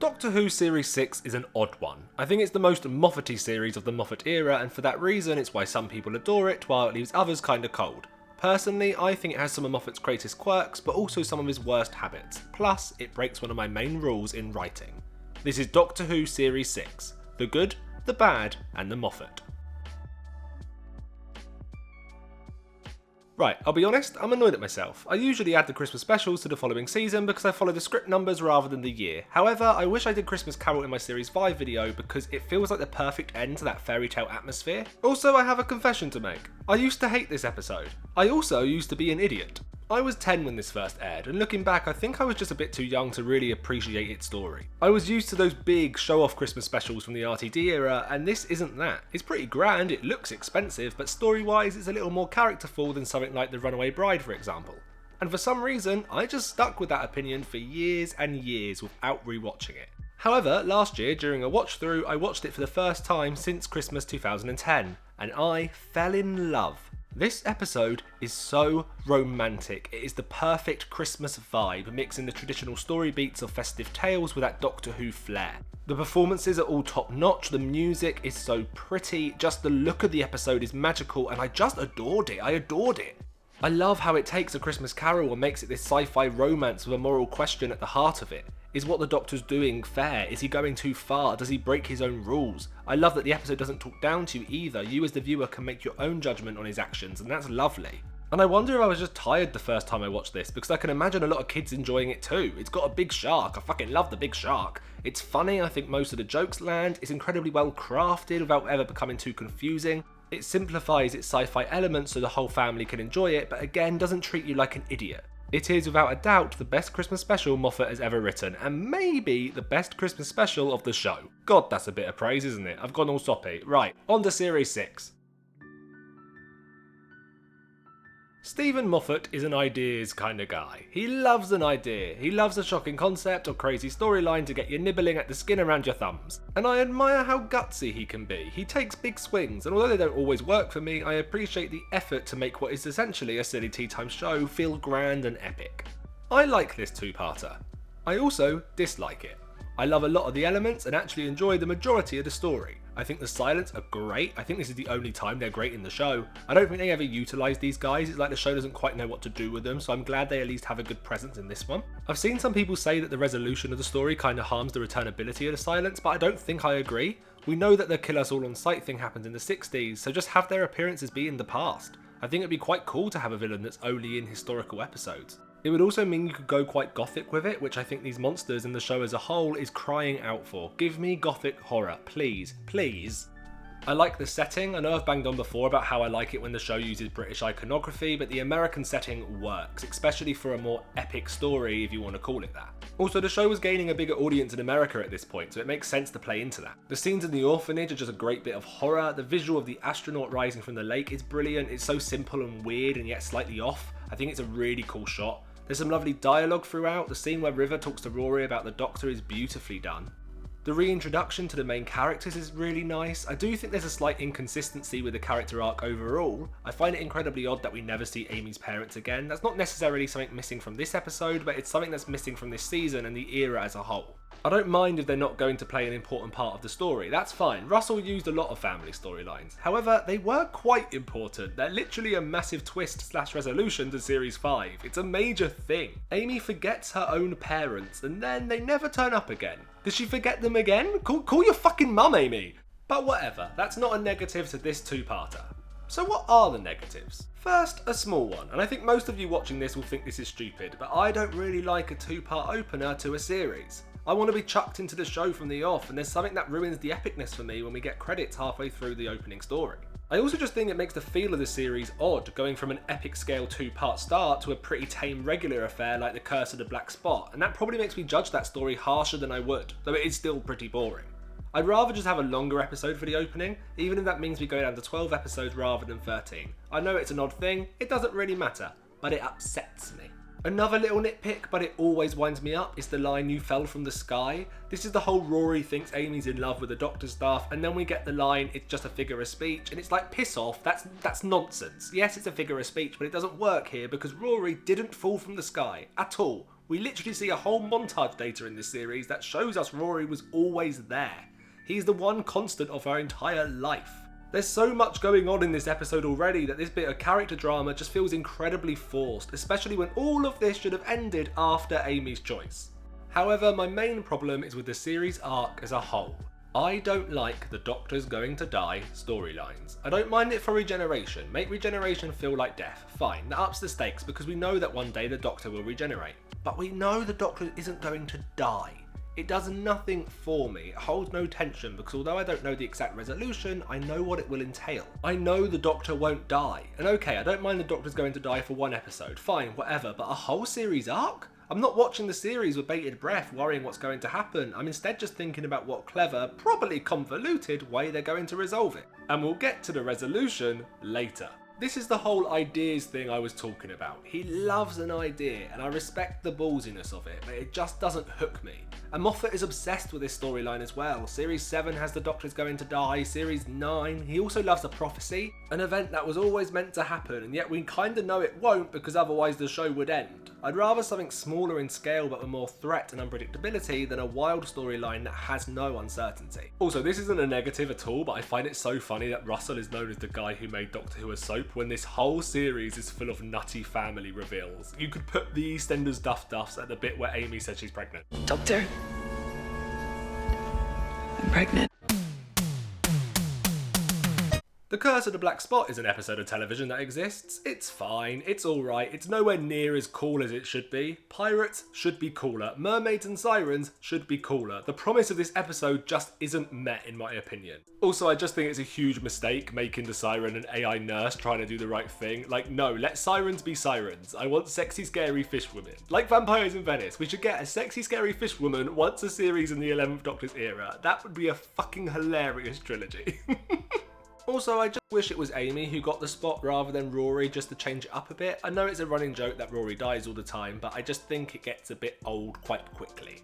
Doctor Who Series 6 is an odd one. I think it's the most Moffat-y series of the Moffat era, and for that reason it's why some people adore it, while it leaves others kinda cold. Personally, I think it has some of Moffat's greatest quirks, but also some of his worst habits. Plus, it breaks one of my main rules in writing. This is Doctor Who Series 6. The good, the bad, and the Moffat. Right, I'll be honest, I'm annoyed at myself. I usually add the Christmas specials to the following season because I follow the script numbers rather than the year. However, I wish I did Christmas Carol in my Series 5 video because it feels like the perfect end to that fairy tale atmosphere. Also, I have a confession to make. I used to hate this episode. I also used to be an idiot. I was 10 when this first aired, and looking back I think I was just a bit too young to really appreciate its story. I was used to those big show-off Christmas specials from the RTD era, and this isn't that. It's pretty grand, it looks expensive, but story-wise it's a little more characterful than something like The Runaway Bride, for example. And for some reason, I just stuck with that opinion for years and years without rewatching it. However, last year during a watch through, I watched it for the first time since Christmas 2010, and I fell in love. This episode is so romantic. It is the perfect Christmas vibe, mixing the traditional story beats of festive tales with that Doctor Who flair. The performances are all top notch, the music is so pretty, just the look of the episode is magical, and I just adored it. I adored it. I love how it takes A Christmas Carol and makes it this sci-fi romance with a moral question at the heart of it. Is what the Doctor's doing fair? Is he going too far? Does he break his own rules? I love that the episode doesn't talk down to you either. You as the viewer can make your own judgment on his actions, and that's lovely. And I wonder if I was just tired the first time I watched this, because I can imagine a lot of kids enjoying it too. It's got a big shark. I fucking love the big shark. It's funny, I think most of the jokes land. It's incredibly well crafted without ever becoming too confusing. It simplifies its sci-fi elements so the whole family can enjoy it, but again doesn't treat you like an idiot. It is without a doubt the best Christmas special Moffat has ever written, and maybe the best Christmas special of the show. God, that's a bit of praise, isn't it? I've gone all soppy. Right, on to Series 6. Stephen Moffat is an ideas kind of guy. He loves an idea. He loves a shocking concept or crazy storyline to get you nibbling at the skin around your thumbs. And I admire how gutsy he can be. He takes big swings, and although they don't always work for me, I appreciate the effort to make what is essentially a silly tea time show feel grand and epic. I like this two-parter. I also dislike it. I love a lot of the elements and actually enjoy the majority of the story. I think the silents are great. I think this is the only time they're great in the show. I don't think they ever utilise these guys. It's like the show doesn't quite know what to do with them, so I'm glad they at least have a good presence in this one. I've seen some people say that the resolution of the story kind of harms the returnability of the silents, but I don't think I agree. We know that the kill us all on sight thing happened in the 60s, so just have their appearances be in the past. I think it'd be quite cool to have a villain that's only in historical episodes. It would also mean you could go quite gothic with it, which I think these monsters and the show as a whole is crying out for. Give me gothic horror, please, please. I like the setting. I know I've banged on before about how I like it when the show uses British iconography, but the American setting works, especially for a more epic story, if you want to call it that. Also, the show was gaining a bigger audience in America at this point, so it makes sense to play into that. The scenes in the orphanage are just a great bit of horror. The visual of the astronaut rising from the lake is brilliant. It's so simple and weird and yet slightly off. I think it's a really cool shot. There's some lovely dialogue throughout. The scene where River talks to Rory about the Doctor is beautifully done. The reintroduction to the main characters is really nice. I do think there's a slight inconsistency with the character arc overall. I find it incredibly odd that we never see Amy's parents again. That's not necessarily something missing from this episode, but it's something that's missing from this season and the era as a whole. I don't mind if they're not going to play an important part of the story, that's fine. Russell used a lot of family storylines. However, they were quite important. They're literally a massive twist/resolution to Series 5. It's a major thing. Amy forgets her own parents and then they never turn up again. Does she forget them again? Call your fucking mum, Amy! But whatever, that's not a negative to this two-parter. So what are the negatives? First, a small one, and I think most of you watching this will think this is stupid, but I don't really like a two-part opener to a series. I want to be chucked into the show from the off, and there's something that ruins the epicness for me when we get credits halfway through the opening story. I also just think it makes the feel of the series odd, going from an epic scale two-part start to a pretty tame regular affair like The Curse of the Black Spot, and that probably makes me judge that story harsher than I would, though it is still pretty boring. I'd rather just have a longer episode for the opening, even if that means we go down to 12 episodes rather than 13. I know it's an odd thing, it doesn't really matter, but it upsets me. Another little nitpick, but it always winds me up, is the line "you fell from the sky." This is the whole Rory thinks Amy's in love with the Doctor's stuff, and then we get the line "it's just a figure of speech," and it's like, piss off, that's nonsense. Yes, it's a figure of speech, but it doesn't work here because Rory didn't fall from the sky at all. We literally see a whole montage later in this series that shows us Rory was always there. He's the one constant of her entire life. There's so much going on in this episode already that this bit of character drama just feels incredibly forced, especially when all of this should have ended after Amy's choice. However, my main problem is with the series arc as a whole. I don't like the Doctor's going to die storylines. I don't mind it for regeneration. Make regeneration feel like death. Fine, that ups the stakes because we know that one day the Doctor will regenerate. But we know the Doctor isn't going to die. It does nothing for me. It holds no tension because although I don't know the exact resolution, I know what it will entail. I know the Doctor won't die. And okay, I don't mind the Doctor's going to die for one episode. Fine, whatever, but a whole series arc? I'm not watching the series with bated breath, worrying what's going to happen. I'm instead just thinking about what clever, probably convoluted way they're going to resolve it. And we'll get to the resolution later. This is the whole ideas thing I was talking about. He loves an idea, and I respect the ballsiness of it, but it just doesn't hook me. And Moffat is obsessed with this storyline as well. Series 7 has the Doctor's going to die, Series 9, he also loves a prophecy, an event that was always meant to happen, and yet we kinda know it won't because otherwise the show would end. I'd rather something smaller in scale but with more threat and unpredictability than a wild storyline that has no uncertainty. Also, this isn't a negative at all, but I find it so funny that Russell is known as the guy who made Doctor Who a soap when this whole series is full of nutty family reveals. You could put the EastEnders Duffs at the bit where Amy says she's pregnant. Doctor, I'm pregnant. The Curse of the Black Spot is an episode of television that exists. It's fine, it's alright, it's nowhere near as cool as it should be. Pirates should be cooler, mermaids and sirens should be cooler. The promise of this episode just isn't met in my opinion. Also, I just think it's a huge mistake making the siren an AI nurse trying to do the right thing. Like, no, let sirens be sirens. I want sexy scary fish women. Like Vampires in Venice, we should get a sexy scary fish woman once a series in the 11th Doctor's era. That would be a fucking hilarious trilogy. Also, I just wish it was Amy who got the spot rather than Rory, just to change it up a bit. I know it's a running joke that Rory dies all the time, but I just think it gets a bit old quite quickly.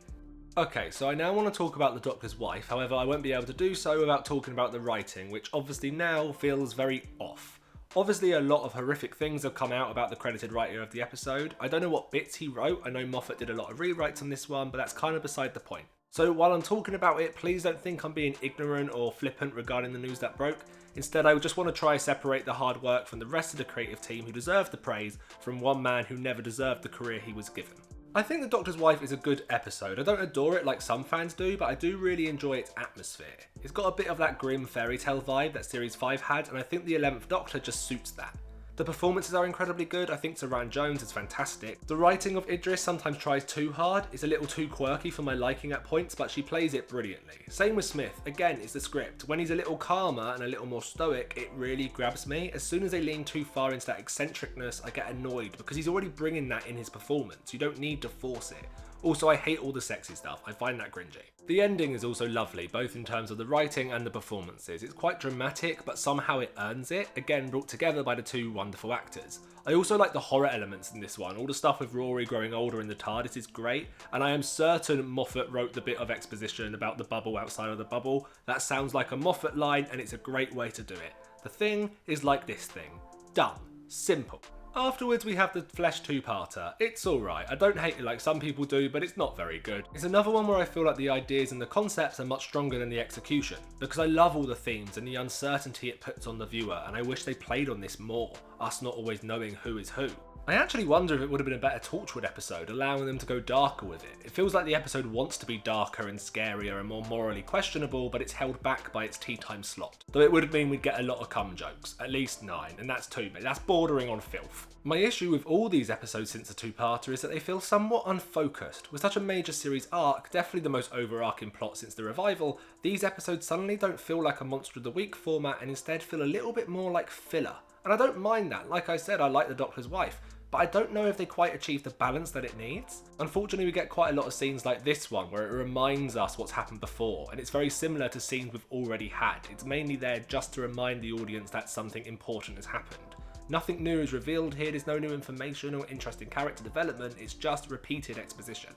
Okay, so I now want to talk about the Doctor's wife, however I won't be able to do so without talking about the writing, which obviously now feels very off. Obviously a lot of horrific things have come out about the credited writer of the episode. I don't know what bits he wrote, I know Moffat did a lot of rewrites on this one, but that's kind of beside the point. So while I'm talking about it, please don't think I'm being ignorant or flippant regarding the news that broke. Instead, I just want to try separate the hard work from the rest of the creative team who deserved the praise from one man who never deserved the career he was given. I think The Doctor's Wife is a good episode. I don't adore it like some fans do, but I do really enjoy its atmosphere. It's got a bit of that grim fairy tale vibe that Series 5 had, and I think the 11th Doctor just suits that. The performances are incredibly good. I think Saran Jones is fantastic. The writing of Idris sometimes tries too hard. It's a little too quirky for my liking at points, but she plays it brilliantly. Same with Smith. Again, it's the script. When he's a little calmer and a little more stoic, it really grabs me. As soon as they lean too far into that eccentricness, I get annoyed because he's already bringing that in his performance. You don't need to force it. Also, I hate all the sexy stuff. I find that cringy. The ending is also lovely, both in terms of the writing and the performances. It's quite dramatic, but somehow it earns it, again brought together by the two wonderful actors. I also like the horror elements in this one. All the stuff with Rory growing older in the TARDIS is great, and I am certain Moffat wrote the bit of exposition about the bubble outside of the bubble. That sounds like a Moffat line, and it's a great way to do it. The thing is like this thing. Done. Simple. Afterwards we have the Flesh two-parter. It's alright, I don't hate it like some people do, but it's not very good. It's another one where I feel like the ideas and the concepts are much stronger than the execution, because I love all the themes and the uncertainty it puts on the viewer, and I wish they played on this more, us not always knowing who is who. I actually wonder if it would have been a better Torchwood episode, allowing them to go darker with it. It feels like the episode wants to be darker and scarier and more morally questionable, but it's held back by its tea time slot. Though it would mean we'd get a lot of cum jokes, at least 9, and that's too many. That's bordering on filth. My issue with all these episodes since the two-parter is that they feel somewhat unfocused. With such a major series arc, definitely the most overarching plot since the revival, these episodes suddenly don't feel like a Monster of the Week format and instead feel a little bit more like filler. And I don't mind that. Like I said, I like The Doctor's Wife, but I don't know if they quite achieve the balance that it needs. Unfortunately, we get quite a lot of scenes like this one where it reminds us what's happened before, and it's very similar to scenes we've already had. It's mainly there just to remind the audience that something important has happened. Nothing new is revealed here, there's no new information or interesting character development, it's just repeated exposition.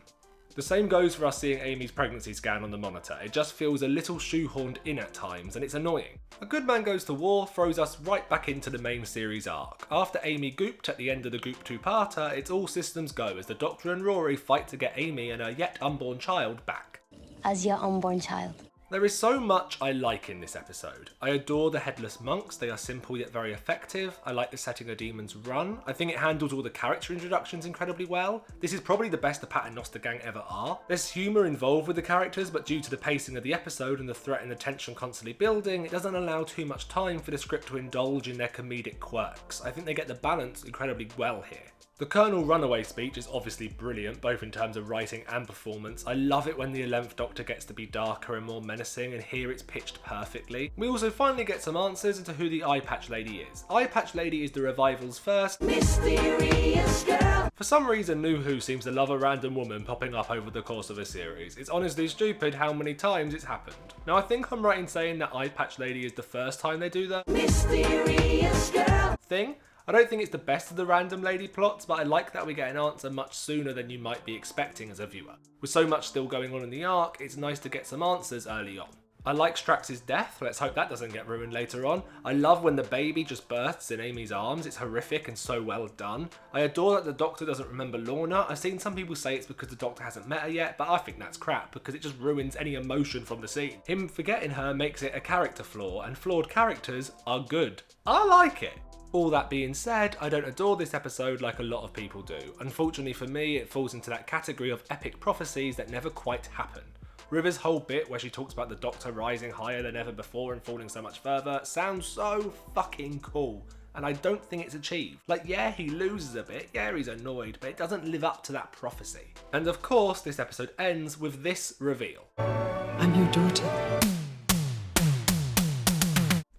The same goes for us seeing Amy's pregnancy scan on the monitor. It just feels a little shoehorned in at times, and it's annoying. A Good Man Goes to War throws us right back into the main series arc. After Amy gooped at the end of the Goop 2-parter, it's all systems go as the Doctor and Rory fight to get Amy and her yet unborn child back. As your unborn child. There is so much I like in this episode. I adore the headless monks, they are simple yet very effective. I like the setting of Demon's Run. I think it handles all the character introductions incredibly well. This is probably the best the Paternoster gang ever are. There's humour involved with the characters, but due to the pacing of the episode and the threat and the tension constantly building, it doesn't allow too much time for the script to indulge in their comedic quirks. I think they get the balance incredibly well here. The Colonel Runaway speech is obviously brilliant, both in terms of writing and performance. I love it when the 11th Doctor gets to be darker and more menacing, and here it's pitched perfectly. We also finally get some answers into who the Eye Patch Lady is. Eye Patch Lady is the revival's first mysterious girl. For some reason, New Who seems to love a random woman popping up over the course of a series. It's honestly stupid how many times it's happened. Now, I think I'm right in saying that Eye Patch Lady is the first time they do the mysterious girl thing. I don't think it's the best of the random lady plots, but I like that we get an answer much sooner than you might be expecting as a viewer. With so much still going on in the arc, it's nice to get some answers early on. I like Strax's death, let's hope that doesn't get ruined later on. I love when the baby just bursts in Amy's arms, it's horrific and so well done. I adore that the Doctor doesn't remember Lorna. I've seen some people say it's because the Doctor hasn't met her yet, but I think that's crap because it just ruins any emotion from the scene. Him forgetting her makes it a character flaw, and flawed characters are good. I like it. All that being said, I don't adore this episode like a lot of people do. Unfortunately for me, it falls into that category of epic prophecies that never quite happen. River's whole bit where she talks about the Doctor rising higher than ever before and falling so much further sounds so fucking cool, and I don't think it's achieved. Like, yeah, he loses a bit, yeah, he's annoyed, but it doesn't live up to that prophecy. And of course, this episode ends with this reveal. I'm your daughter.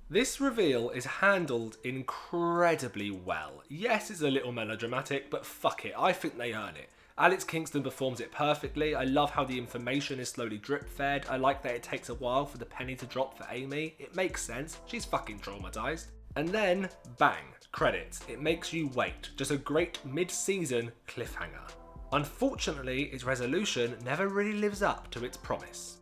This reveal is handled incredibly well. Yes, it's a little melodramatic, but fuck it, I think they earn it. Alex Kingston performs it perfectly. I love how the information is slowly drip-fed. I like that it takes a while for the penny to drop for Amy. It makes sense, she's fucking traumatized. And then, bang, credits. It makes you wait. Just a great mid-season cliffhanger. Unfortunately, its resolution never really lives up to its promise.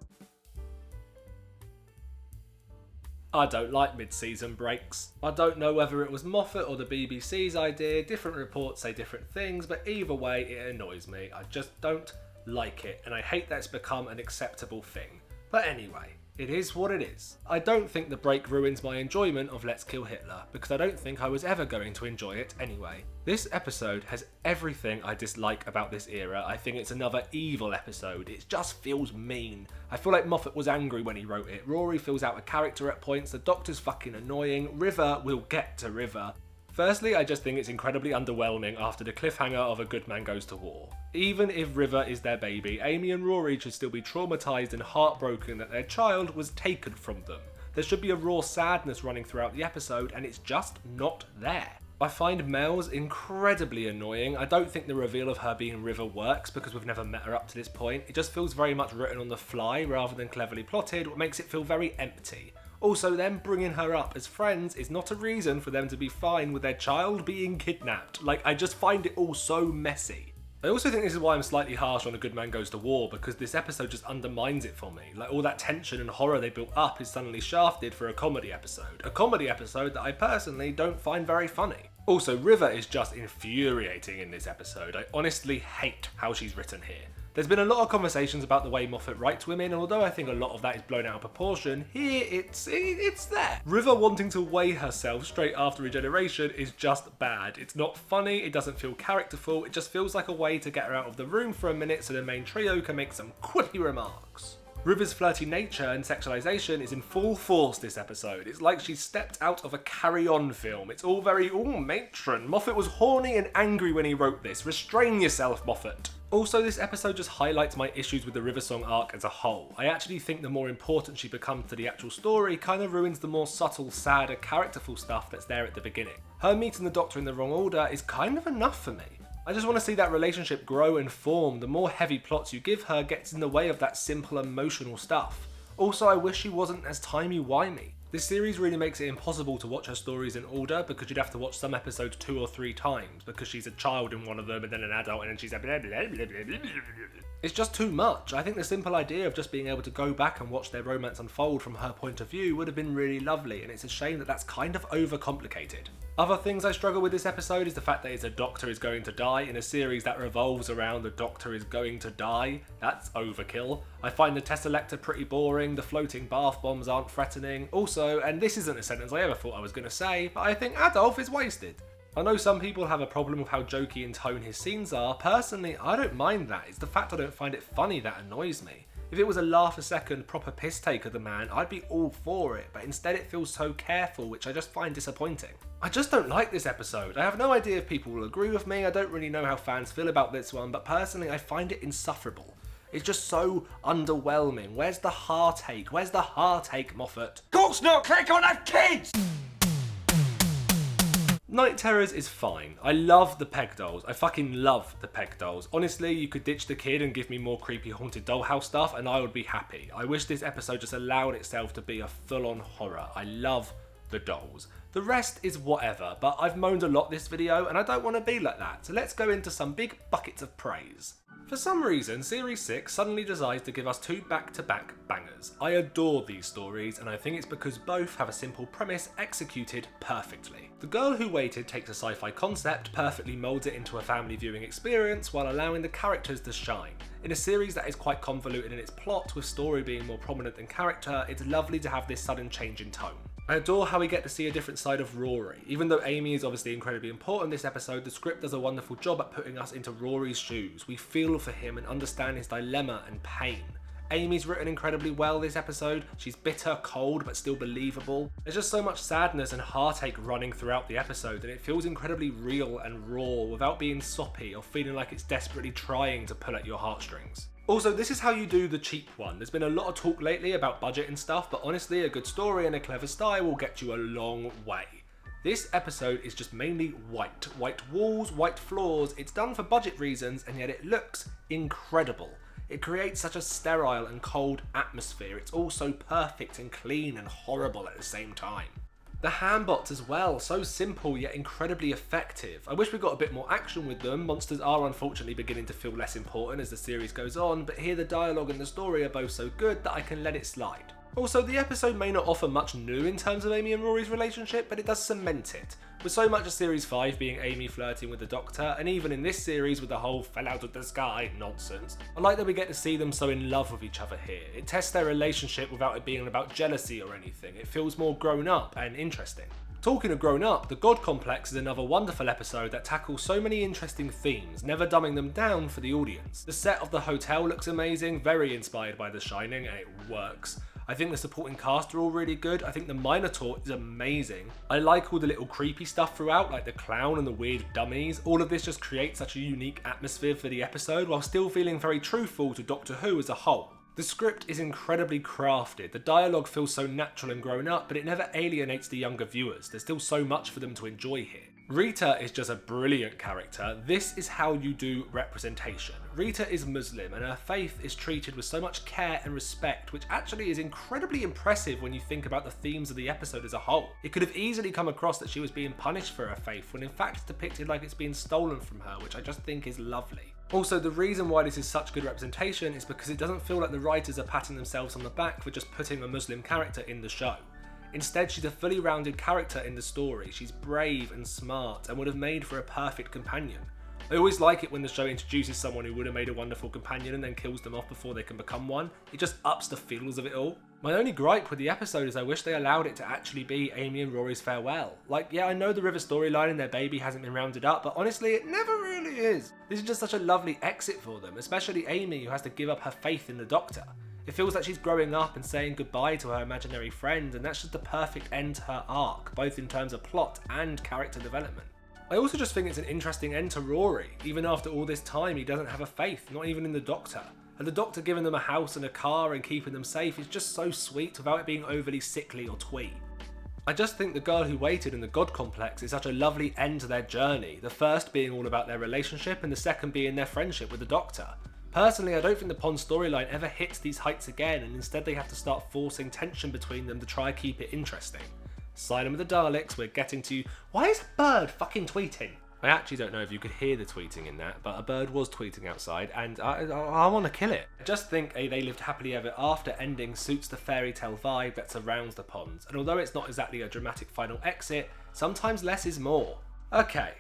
I don't like mid-season breaks. I don't know whether it was Moffat or the BBC's idea, different reports say different things, but either way it annoys me. I just don't like it, and I hate that it's become an acceptable thing. But anyway, it is what it is. I don't think the break ruins my enjoyment of Let's Kill Hitler, because I don't think I was ever going to enjoy it anyway. This episode has everything I dislike about this era. I think it's another evil episode. It just feels mean. I feel like Moffat was angry when he wrote it. Rory feels out of character at points. The Doctor's fucking annoying. River will get to River. Firstly, I just think it's incredibly underwhelming after the cliffhanger of A Good Man Goes to War. Even if River is their baby, Amy and Rory should still be traumatised and heartbroken that their child was taken from them. There should be a raw sadness running throughout the episode, and it's just not there. I find Mel's incredibly annoying. I don't think the reveal of her being River works because we've never met her up to this point. It just feels very much written on the fly rather than cleverly plotted, what makes it feel very empty. Also, them bringing her up as friends is not a reason for them to be fine with their child being kidnapped. Like, I just find it all so messy. I also think this is why I'm slightly harsh on A Good Man Goes to War, because this episode just undermines it for me. Like, all that tension and horror they built up is suddenly shafted for a comedy episode. A comedy episode that I personally don't find very funny. Also, River is just infuriating in this episode. I honestly hate how she's written here. There's been a lot of conversations about the way Moffat writes women, and although I think a lot of that is blown out of proportion, here it's there. River wanting to weigh herself straight after regeneration is just bad. It's not funny, it doesn't feel characterful, it just feels like a way to get her out of the room for a minute so the main trio can make some quippy remarks. River's flirty nature and sexualization is in full force this episode. It's like she stepped out of a Carry On film. It's all very, ooh, matron. Moffat was horny and angry when he wrote this. Restrain yourself, Moffat. Also, this episode just highlights my issues with the River Song arc as a whole. I actually think the more important she becomes to the actual story kind of ruins the more subtle, sadder, characterful stuff that's there at the beginning. Her meeting the Doctor in the wrong order is kind of enough for me. I just want to see that relationship grow and form. The more heavy plots you give her gets in the way of that simple emotional stuff. Also, I wish she wasn't as timey-wimey. This series really makes it impossible to watch her stories in order because you'd have to watch some episodes 2 or 3 times because she's a child in one of them and then an adult and then she's a blah blah blah blah blah blah. It's just too much. I think the simple idea of just being able to go back and watch their romance unfold from her point of view would have been really lovely, and it's a shame that that's kind of overcomplicated. Other things I struggle with this episode is the fact that it's a Doctor is going to die in a series that revolves around the Doctor is going to die. That's overkill. I find the Tesselector pretty boring, the floating bath bombs aren't threatening. Also, and this isn't a sentence I ever thought I was going to say, but I think Adolf is wasted. I know some people have a problem with how jokey in tone his scenes are. Personally, I don't mind that. It's the fact I don't find it funny that annoys me. If it was a laugh a second proper piss take of the man, I'd be all for it, but instead it feels so careful, which I just find disappointing. I just don't like this episode. I have no idea if people will agree with me, I don't really know how fans feel about this one, but personally I find it insufferable. It's just so underwhelming. Where's the heartache? Where's the heartache, Moffat? Of course not, Claire can't have kids! Night Terrors is fine. I love the Peg Dolls. I fucking love the Peg Dolls. Honestly, you could ditch the kid and give me more creepy haunted dollhouse stuff and I would be happy. I wish this episode just allowed itself to be a full-on horror. I love the dolls. The rest is whatever, but I've moaned a lot this video and I don't want to be like that, so let's go into some big buckets of praise. For some reason, Series 6 suddenly decides to give us 2 back-to-back bangers. I adore these stories, and I think it's because both have a simple premise executed perfectly. The Girl Who Waited takes a sci-fi concept, perfectly moulds it into a family viewing experience, while allowing the characters to shine. In a series that is quite convoluted in its plot, with story being more prominent than character, it's lovely to have this sudden change in tone. I adore how we get to see a different side of Rory. Even though Amy is obviously incredibly important this episode, the script does a wonderful job at putting us into Rory's shoes. We feel for him and understand his dilemma and pain. Amy's written incredibly well this episode. She's bitter, cold, but still believable. There's just so much sadness and heartache running throughout the episode, and it feels incredibly real and raw without being soppy or feeling like it's desperately trying to pull at your heartstrings. Also, this is how you do the cheap one. There's been a lot of talk lately about budget and stuff, but honestly, a good story and a clever style will get you a long way. This episode is just mainly white. White walls, white floors. It's done for budget reasons, and yet it looks incredible. It creates such a sterile and cold atmosphere. It's all so perfect and clean and horrible at the same time. The handbots as well, so simple yet incredibly effective. I wish we got a bit more action with them. Monsters are unfortunately beginning to feel less important as the series goes on, but here the dialogue and the story are both so good that I can let it slide. Also, the episode may not offer much new in terms of Amy and Rory's relationship, but it does cement it. With so much of Series 5 being Amy flirting with the Doctor, and even in this series with the whole fell out of the sky nonsense, I like that we get to see them so in love with each other here. It tests their relationship without it being about jealousy or anything. It feels more grown up and interesting. Talking of grown up, the God Complex is another wonderful episode that tackles so many interesting themes, never dumbing them down for the audience. The set of the hotel looks amazing, very inspired by The Shining, and it works. I think the supporting cast are all really good. I think the Minotaur is amazing. I like all the little creepy stuff throughout, like the clown and the weird dummies. All of this just creates such a unique atmosphere for the episode, while still feeling very truthful to Doctor Who as a whole. The script is incredibly crafted. The dialogue feels so natural and grown up, but it never alienates the younger viewers. There's still so much for them to enjoy here. Rita is just a brilliant character. This is how you do representation. Rita is Muslim and her faith is treated with so much care and respect, which actually is incredibly impressive when you think about the themes of the episode as a whole. It could have easily come across that she was being punished for her faith, when in fact it's depicted like it's being stolen from her, which I just think is lovely. Also, the reason why this is such good representation is because it doesn't feel like the writers are patting themselves on the back for just putting a Muslim character in the show. Instead, she's a fully rounded character in the story. She's brave and smart and would have made for a perfect companion. I always like it when the show introduces someone who would have made a wonderful companion and then kills them off before they can become one. It just ups the feels of it all. My only gripe with the episode is I wish they allowed it to actually be Amy and Rory's farewell. Like, yeah, I know the River storyline and their baby hasn't been rounded up, but honestly, it never really is. This is just such a lovely exit for them, especially Amy, who has to give up her faith in the Doctor. It feels like she's growing up and saying goodbye to her imaginary friend, and that's just the perfect end to her arc, both in terms of plot and character development. I also just think it's an interesting end to Rory. Even after all this time, he doesn't have a faith, not even in the Doctor. And the Doctor giving them a house and a car and keeping them safe is just so sweet without it being overly sickly or twee. I just think The Girl Who Waited and the God Complex is such a lovely end to their journey, the first being all about their relationship and the second being their friendship with the Doctor. Personally, I don't think the Pond storyline ever hits these heights again, and instead they have to start forcing tension between them to try and keep it interesting. Asylum of the Daleks, we're getting to... Why is a bird fucking tweeting? I actually don't know if you could hear the tweeting in that, but a bird was tweeting outside, and I want to kill it. I just think a They Lived Happily Ever After ending suits the fairy tale vibe that surrounds the Ponds, and although it's not exactly a dramatic final exit, sometimes less is more. Okay,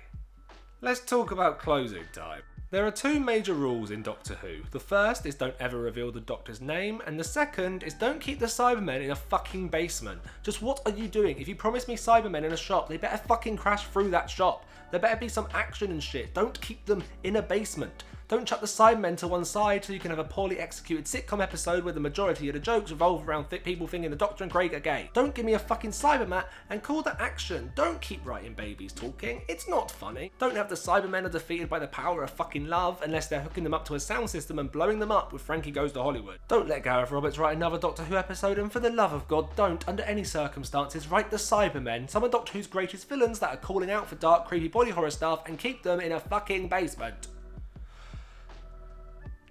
let's talk about closing time. There are two major rules in Doctor Who. The first is don't ever reveal the Doctor's name, and the second is don't keep the Cybermen in a fucking basement. Just what are you doing? If you promise me Cybermen in a shop, they better fucking crash through that shop. There better be some action and shit. Don't keep them in a basement. Don't chuck the Cybermen to one side so you can have a poorly executed sitcom episode where the majority of the jokes revolve around thick people thinking the Doctor and Craig are gay. Don't give me a fucking Cybermat and call that action. Don't keep writing babies talking. It's not funny. Don't have the Cybermen are defeated by the power of fucking love unless they're hooking them up to a sound system and blowing them up with Frankie Goes to Hollywood. Don't let Gareth Roberts write another Doctor Who episode, and for the love of God, don't, under any circumstances, write the Cybermen, some of Doctor Who's greatest villains that are calling out for dark, creepy body horror stuff, and keep them in a fucking basement.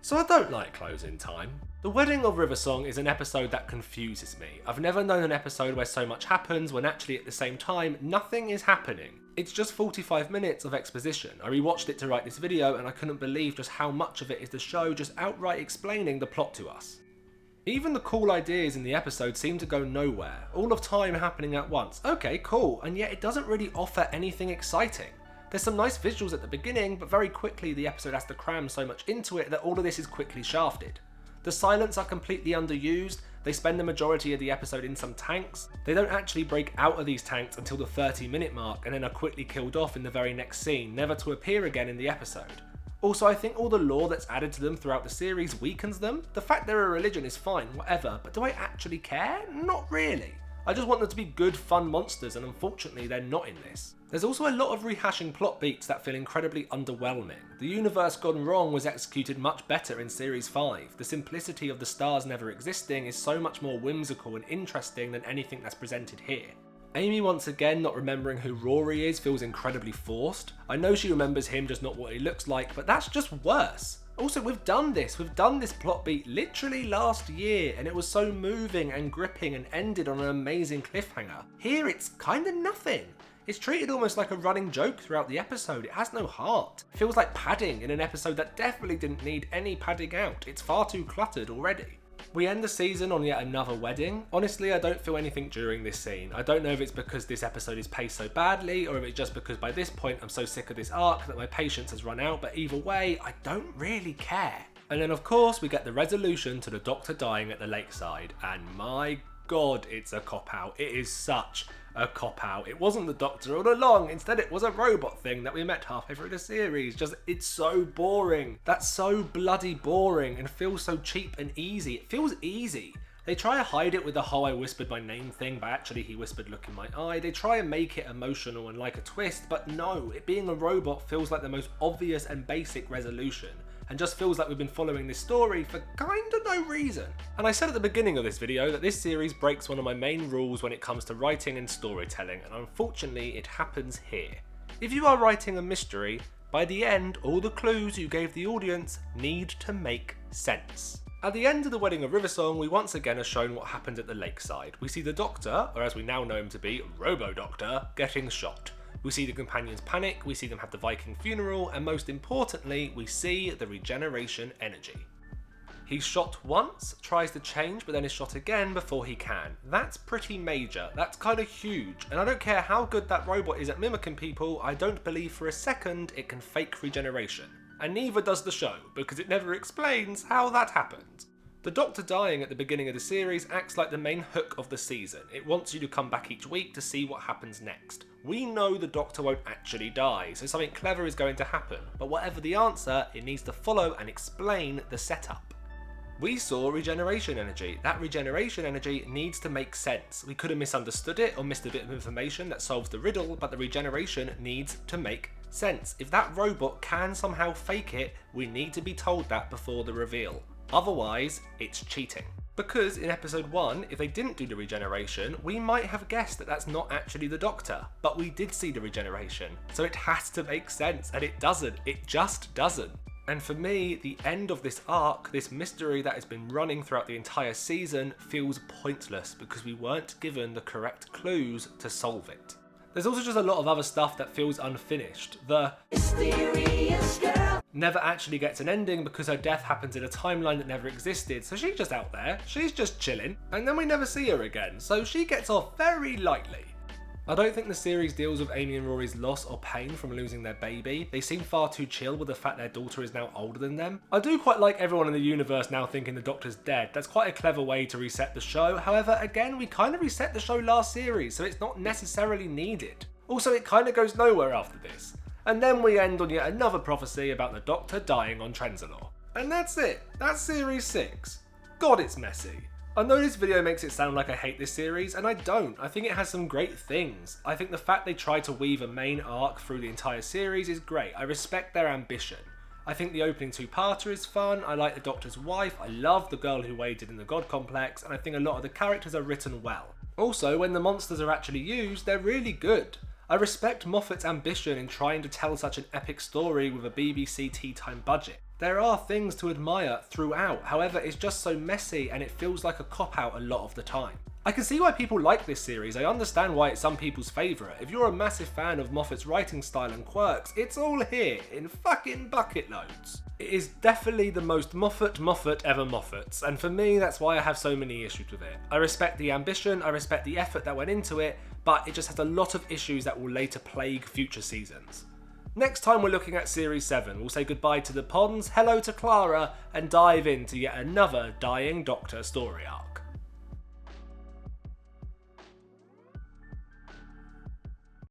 So I don't like closing time. The Wedding of River Song is an episode that confuses me. I've never known an episode where so much happens when actually at the same time nothing is happening. It's just 45 minutes of exposition. I rewatched it to write this video and I couldn't believe just how much of it is the show just outright explaining the plot to us. Even the cool ideas in the episode seem to go nowhere, all of time happening at once. Okay, cool, and yet it doesn't really offer anything exciting. There's some nice visuals at the beginning, but very quickly the episode has to cram so much into it that all of this is quickly shafted. The silence are completely underused, they spend the majority of the episode in some tanks, they don't actually break out of these tanks until the 30-minute mark and then are quickly killed off in the very next scene, never to appear again in the episode. Also, I think all the lore that's added to them throughout the series weakens them. The fact they're a religion is fine, whatever, but do I actually care? Not really. I just want them to be good, fun monsters, and unfortunately they're not in this. There's also a lot of rehashing plot beats that feel incredibly underwhelming. The universe gone wrong was executed much better in Series 5. The simplicity of the stars never existing is so much more whimsical and interesting than anything that's presented here. Amy once again not remembering who Rory is feels incredibly forced. I know she remembers him, just not what he looks like, but that's just worse. Also, we've done this plot beat literally last year, and it was so moving and gripping and ended on an amazing cliffhanger. Here it's kinda nothing. It's treated almost like a running joke throughout the episode. It has no heart. It feels like padding in an episode that definitely didn't need any padding out. It's far too cluttered already. We end the season on yet another wedding. Honestly, I don't feel anything during this scene. I don't know if it's because this episode is paced so badly, or if it's just because by this point I'm so sick of this arc that my patience has run out, but either way, I don't really care. And then of course we get the resolution to the Doctor dying at the lakeside, and my god, it's a cop-out. It is such a cop-out. It wasn't the Doctor all along, instead it was a robot thing that we met halfway through the series. It's so boring. That's so bloody boring and feels so cheap and easy. It feels easy. They try to hide it with the whole I whispered my name thing, but actually he whispered look in my eye. They try and make it emotional and like a twist, but no, it being a robot feels like the most obvious and basic resolution, and just feels like we've been following this story for kinda no reason. And I said at the beginning of this video that this series breaks one of my main rules when it comes to writing and storytelling, and unfortunately it happens here. If you are writing a mystery, by the end all the clues you gave the audience need to make sense. At the end of the Wedding of River Song, we once again are shown what happened at the lakeside. We see the Doctor, or as we now know him to be, Robo-Doctor, getting shot. We see the companions panic, we see them have the Viking funeral, and most importantly, we see the regeneration energy. He's shot once, tries to change, but then is shot again before he can. That's pretty major, that's kind of huge, and I don't care how good that robot is at mimicking people, I don't believe for a second it can fake regeneration. And neither does the show, because it never explains how that happened. The Doctor dying at the beginning of the series acts like the main hook of the season. It wants you to come back each week to see what happens next. We know the Doctor won't actually die, so something clever is going to happen, but whatever the answer, it needs to follow and explain the setup. We saw regeneration energy. That regeneration energy needs to make sense. We could have misunderstood it or missed a bit of information that solves the riddle, but the regeneration needs to make sense. If that robot can somehow fake it, we need to be told that before the reveal. Otherwise, it's cheating. Because in episode 1, if they didn't do the regeneration, we might have guessed that that's not actually the Doctor, but we did see the regeneration, so it has to make sense, and it doesn't. It just doesn't. And for me, the end of this arc, this mystery that has been running throughout the entire season, feels pointless because we weren't given the correct clues to solve it. There's also just a lot of other stuff that feels unfinished. The mysterious girl never actually gets an ending because her death happens in a timeline that never existed, so she's just out there, she's just chilling, and then we never see her again, so she gets off very lightly. I don't think the series deals with Amy and Rory's loss or pain from losing their baby. They seem far too chill with the fact their daughter is now older than them. I do quite like everyone in the universe now thinking the Doctor's dead. That's quite a clever way to reset the show. However, again, we kind of reset the show last series, so it's not necessarily needed. Also, it kind of goes nowhere after this. And then we end on yet another prophecy about the Doctor dying on Trenzalore. And that's it. That's series 6. God, it's messy. I know this video makes it sound like I hate this series, and I don't. I think it has some great things. I think the fact they try to weave a main arc through the entire series is great. I respect their ambition. I think the opening two-parter is fun, I like the Doctor's wife, I love the girl who waited in the God Complex, and I think a lot of the characters are written well. Also, when the monsters are actually used, they're really good. I respect Moffat's ambition in trying to tell such an epic story with a BBC tea time budget. There are things to admire throughout, however it's just so messy and it feels like a cop-out a lot of the time. I can see why people like this series, I understand why it's some people's favourite. If you're a massive fan of Moffat's writing style and quirks, it's all here, in fucking bucket loads. It is definitely the most Moffat ever Moffats, and for me that's why I have so many issues with it. I respect the ambition, I respect the effort that went into it, but it just has a lot of issues that will later plague future seasons. Next time we're looking at Series 7, we'll say goodbye to the Ponds, hello to Clara, and dive into yet another dying Doctor story arc.